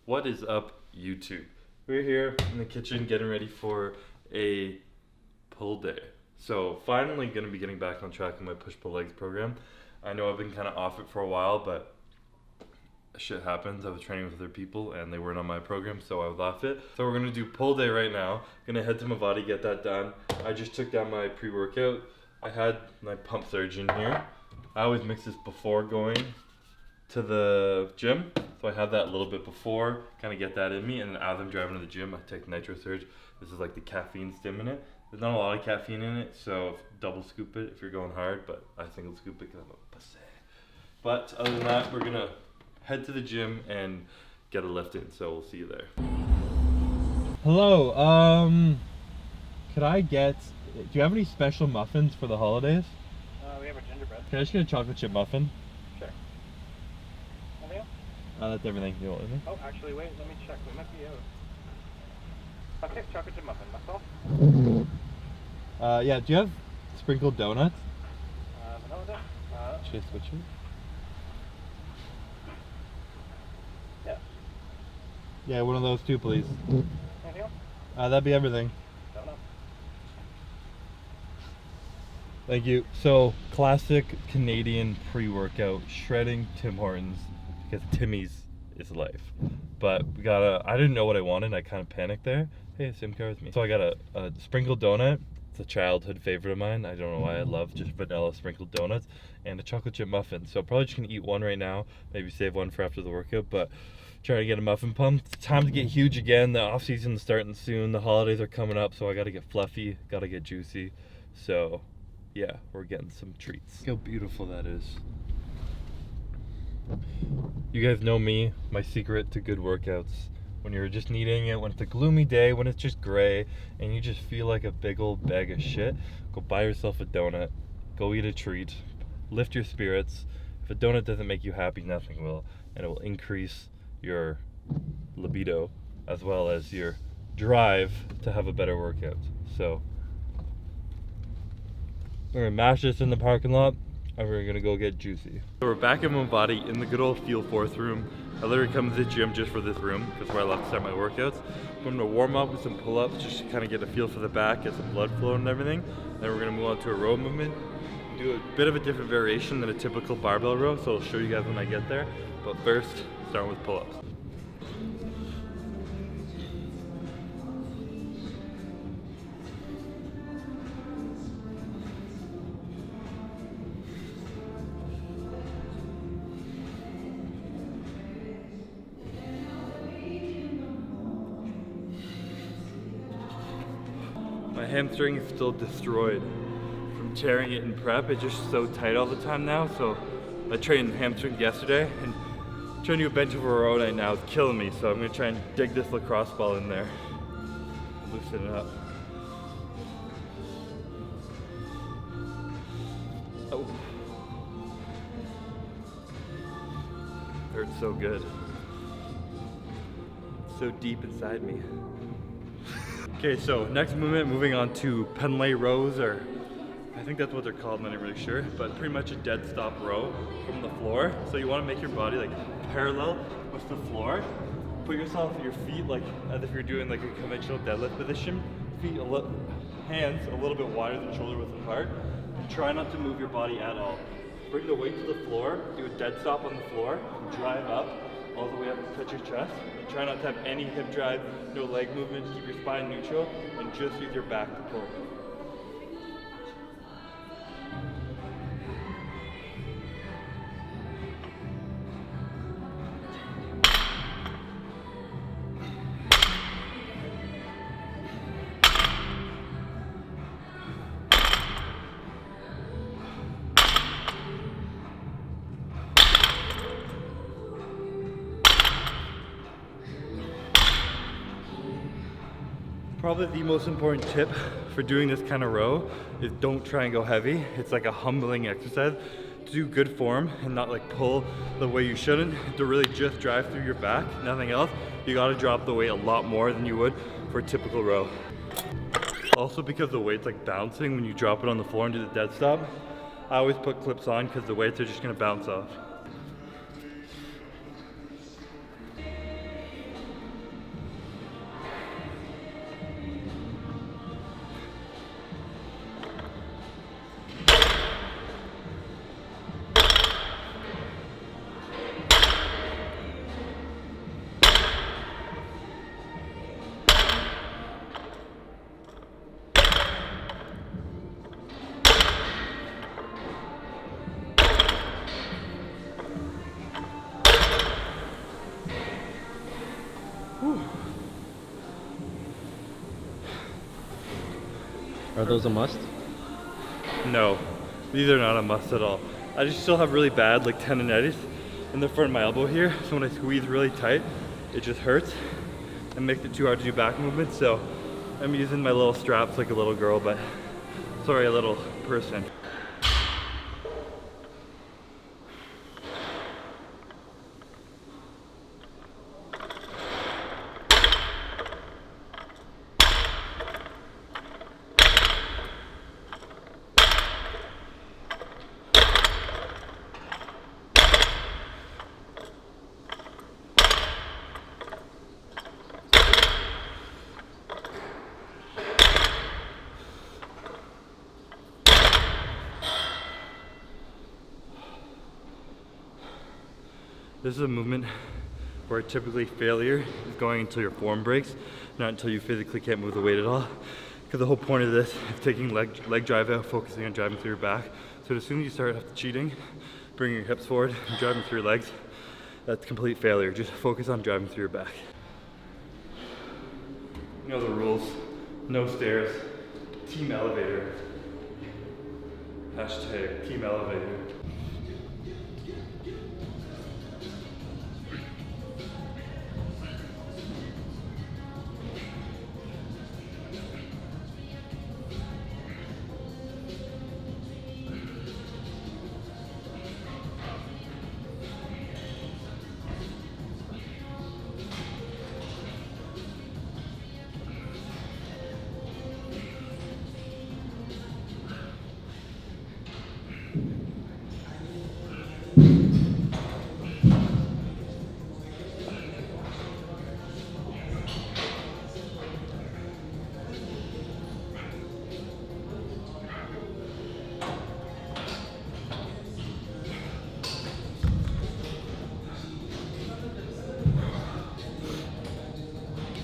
What is up, YouTube? We're here in the kitchen getting ready for a pull day. So finally gonna be getting back on track with my push-pull legs program. I know I've been kind of off it for a while, but shit happens. I was training with other people and they weren't on my program, so I was off it. So we're gonna do pull day right now. Gonna head to my body, get that done. I just took down my pre-workout. I had my pump surge in here. I always mix this before going to the gym, so I have that a little bit before, kind of get that in me, and then as I'm driving to the gym, I take nitro surge. This is like the caffeine stim in it. There's not a lot of caffeine in it, so double scoop it if you're going hard, but I single scoop it because I'm a pussy. But other than that, we're gonna head to the gym and get a lift in, so we'll see you there. Hello, could I get, do you have any special muffins for the holidays? We have a gingerbread. Can I just get a chocolate chip muffin? Sure. Anything else? That's everything. You want anything? Oh, actually, wait, let me check. We might be out. Okay, chocolate chip muffin, that's all. Yeah, do you have sprinkled donuts? Vanilla dough? Should I switch it? Yeah. Yeah, one of those too, please. Anything else? That'd be everything. Donut. Thank you. So, classic Canadian pre-workout, shredding Tim Hortons, because Timmy's is life. But we got I didn't know what I wanted, I kind of panicked there. Hey, same car with me. So I got a sprinkled donut. It's a childhood favorite of mine. I don't know why I love just vanilla sprinkled donuts, and a chocolate chip muffin. So probably just gonna eat one right now, maybe save one for after the workout, but trying to get a muffin pump. It's time to get huge again. The off season is starting soon. The holidays are coming up, so I gotta get fluffy, gotta get juicy. So yeah, we're getting some treats. Look how beautiful that is. You guys know me, my secret to good workouts. When you're just needing it, when it's a gloomy day, when it's just gray, and you just feel like a big old bag of shit, go buy yourself a donut, go eat a treat, lift your spirits. If a donut doesn't make you happy, nothing will, and it will increase your libido as well as your drive to have a better workout. So we're gonna mash this in the parking lot and we're gonna go get juicy. So we're back in my body in the good old Feel Forth room. I literally come to the gym just for this room because where I love to start my workouts. I'm gonna warm up with some pull-ups just to kind of get a feel for the back, get some blood flow and everything. Then we're gonna move on to a row movement, do a bit of a different variation than a typical barbell row, so I'll show you guys when I get there. But first, starting with pull-ups. My hamstring is still destroyed from tearing it in prep. It's just so tight all the time now. So I trained hamstring yesterday and trying to do a bench over row night now is killing me. So I'm gonna try and dig this lacrosse ball in there, loosen it up. Oh, hurts so good. It's so deep inside me. Okay, so next movement, moving on to Pendlay rows, or I think that's what they're called, I'm not really sure, but pretty much a dead stop row from the floor. So you want to make your body like parallel with the floor. Put yourself, your feet like as if you're doing like a conventional deadlift position. Feet hands a little bit wider than shoulder width apart. And try not to move your body at all. Bring the weight to the floor, do a dead stop on the floor, drive up all the way up and touch your chest. And try not to have any hip drive, no leg movement, keep your spine neutral, and just use your back to pull. Probably the most important tip for doing this kind of row is don't try and go heavy. It's like a humbling exercise. To do good form and not like pull the way you shouldn't, to really just drive through your back, nothing else, you gotta drop the weight a lot more than you would for a typical row. Also because the weight's like bouncing when you drop it on the floor and do the dead stop, I always put clips on because the weights are just gonna bounce off. Are those a must? No, these are not a must at all. I just still have really bad like tendonitis in the front of my elbow here. So when I squeeze really tight, it just hurts and makes it too hard to do back movements. So I'm using my little straps like a little girl, but sorry, a little person. This is a movement where typically failure is going until your form breaks, not until you physically can't move the weight at all. Because the whole point of this is taking leg drive out, focusing on driving through your back. So as soon as you start cheating, bringing your hips forward and driving through your legs, that's complete failure. Just focus on driving through your back. You know the rules. No stairs. Team elevator. Hashtag team elevator.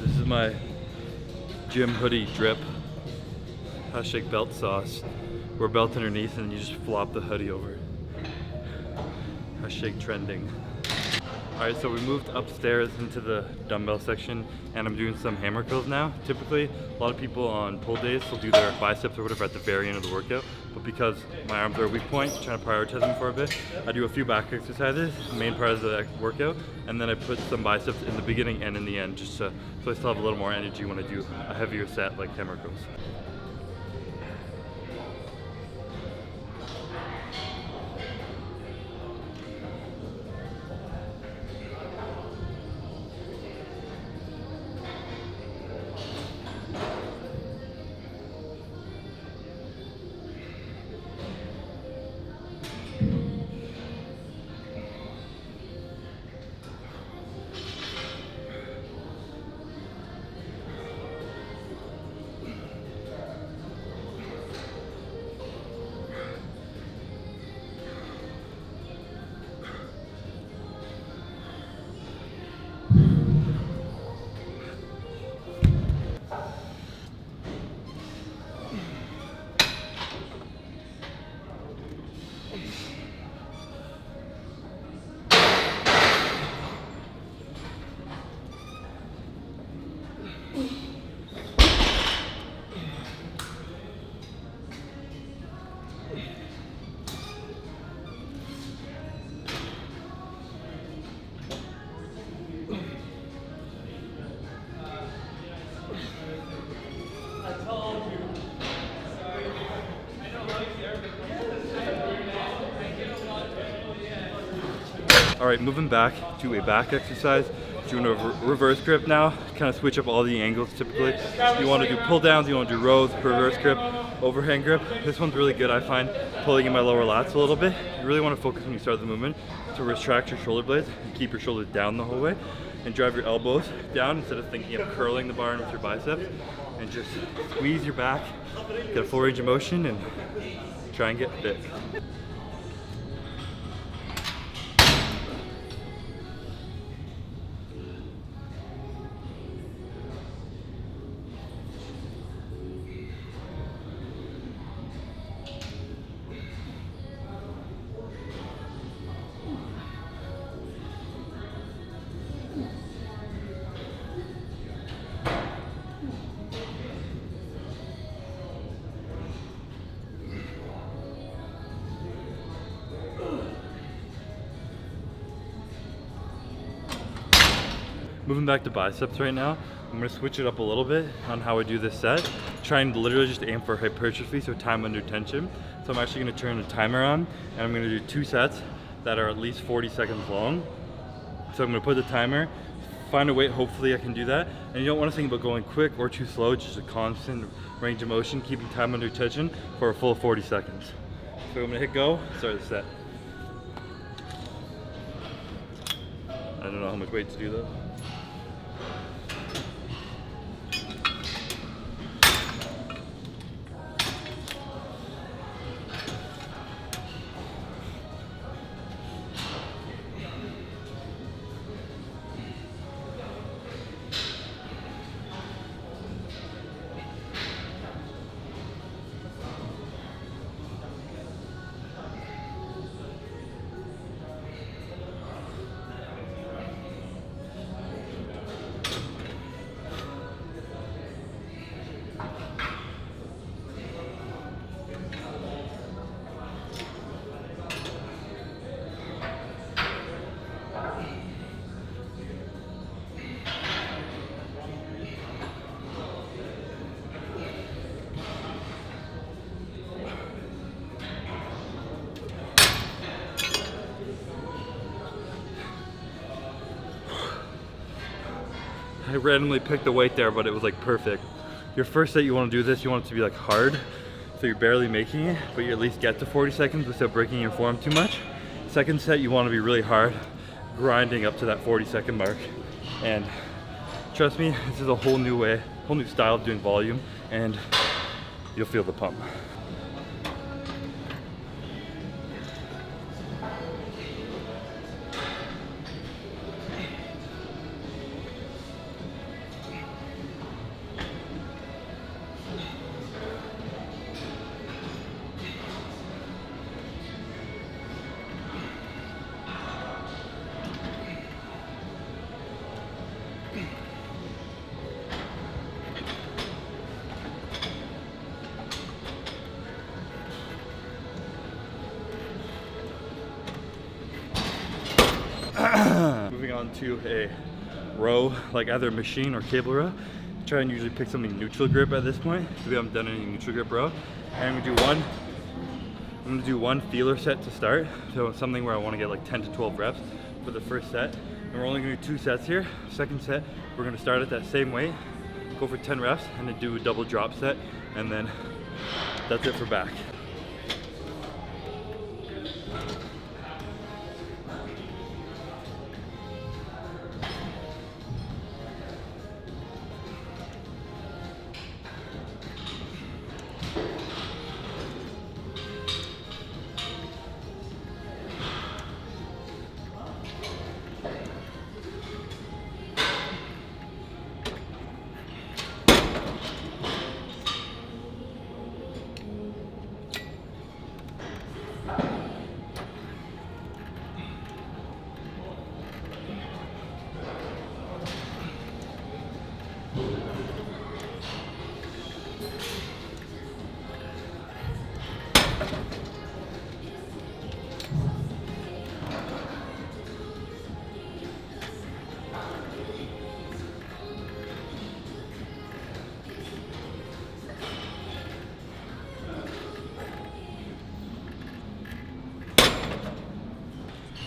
This is my gym hoodie drip. Hashtag belt sauce. Wear belt underneath and you just flop the hoodie over. Hashtag trending. Alright, so we moved upstairs into the dumbbell section and I'm doing some hammer curls now. Typically, a lot of people on pull days will do their biceps or whatever at the very end of the workout. But because my arms are a weak point, trying to prioritize them for a bit, I do a few back exercises, the main part of the workout, and then I put some biceps in the beginning and in the end, just so I still have a little more energy when I do a heavier set like hammer curls. All right, moving back to a back exercise. Doing a reverse grip now, kind of switch up all the angles typically. You want to do pull downs, you want to do rows, reverse grip, overhand grip. This one's really good, I find, pulling in my lower lats a little bit. You really want to focus when you start the movement to retract your shoulder blades and keep your shoulders down the whole way and drive your elbows down instead of thinking of curling the bar in with your biceps, and just squeeze your back, get a full range of motion and try and get fit. Moving back to biceps right now, I'm gonna switch it up a little bit on how I do this set. Trying to literally just aim for hypertrophy, so time under tension. So I'm actually gonna turn the timer on, and I'm gonna do 2 sets that are at least 40 seconds long. So I'm gonna put the timer, find a weight, hopefully I can do that. And you don't wanna think about going quick or too slow, just a constant range of motion, keeping time under tension for a full 40 seconds. So I'm gonna hit go, start the set. I don't know how much weight to do though. I randomly picked the weight there, but it was like perfect. Your first set, you want to do this, you want it to be like hard, so you're barely making it, but you at least get to 40 seconds without breaking your form too much. Second set, you want to be really hard, grinding up to that 40-second mark. And trust me, this is a whole new way, whole new style of doing volume, and you'll feel the pump. Moving on to a row, like either machine or cable row. Try and usually pick something neutral grip at this point, because we haven't done any neutral grip row. And I'm gonna do one feeler set to start. So something where I wanna get like 10 to 12 reps for the first set. And we're only gonna do 2 sets here. Second set, we're gonna start at that same weight, go for 10 reps, and then do a double drop set. And then that's it for back.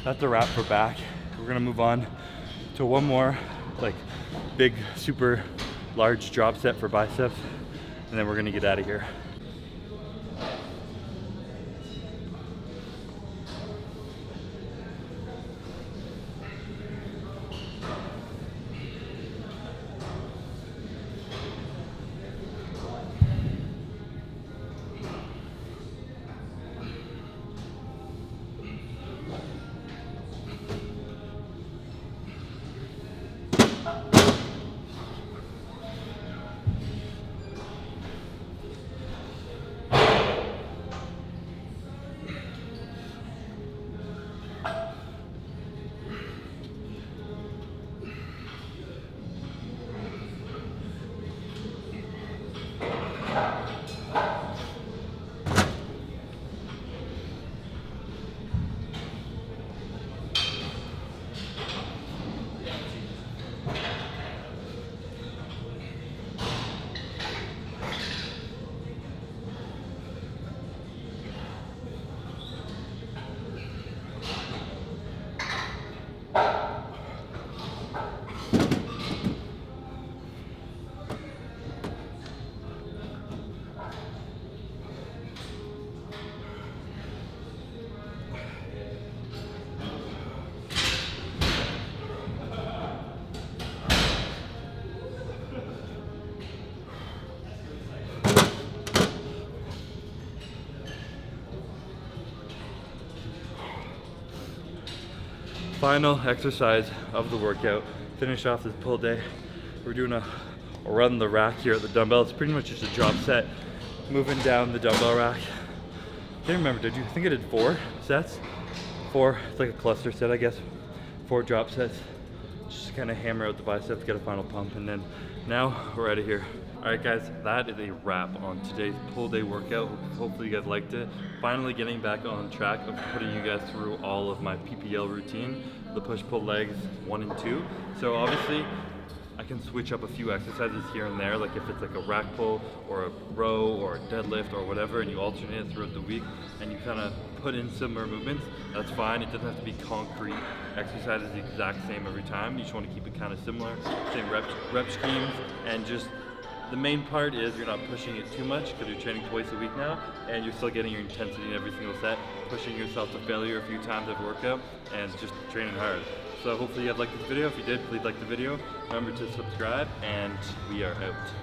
That's a wrap for back. We're gonna move on to one more like big, super large drop set for biceps, and then we're gonna get out of here. final exercise of the workout. Finish off this pull day. We're doing a run the rack here at the dumbbell. It's pretty much just a drop set, moving down the dumbbell rack. I can't remember, I think I did 4 sets? 4, it's like a cluster set, I guess. 4 drop sets. Just kind of hammer out the biceps, get a final pump, and then now we're out of here. All right guys, that is a wrap on today's pull day workout. Hopefully you guys liked it. Finally getting back on track of putting you guys through all of my PPL routine, the push-pull legs 1 and 2. So obviously, I can switch up a few exercises here and there, like if it's like a rack pull or a row or a deadlift or whatever, and you alternate it throughout the week and you kind of put in similar movements, that's fine. It doesn't have to be concrete exercises the exact same every time. You just want to keep it kind of similar, same rep schemes, and just the main part is you're not pushing it too much because you're training twice a week now and you're still getting your intensity in every single set, pushing yourself to failure a few times every workout and just training hard. So hopefully you guys liked this video. If you did, please like the video. Remember to subscribe, and we are out.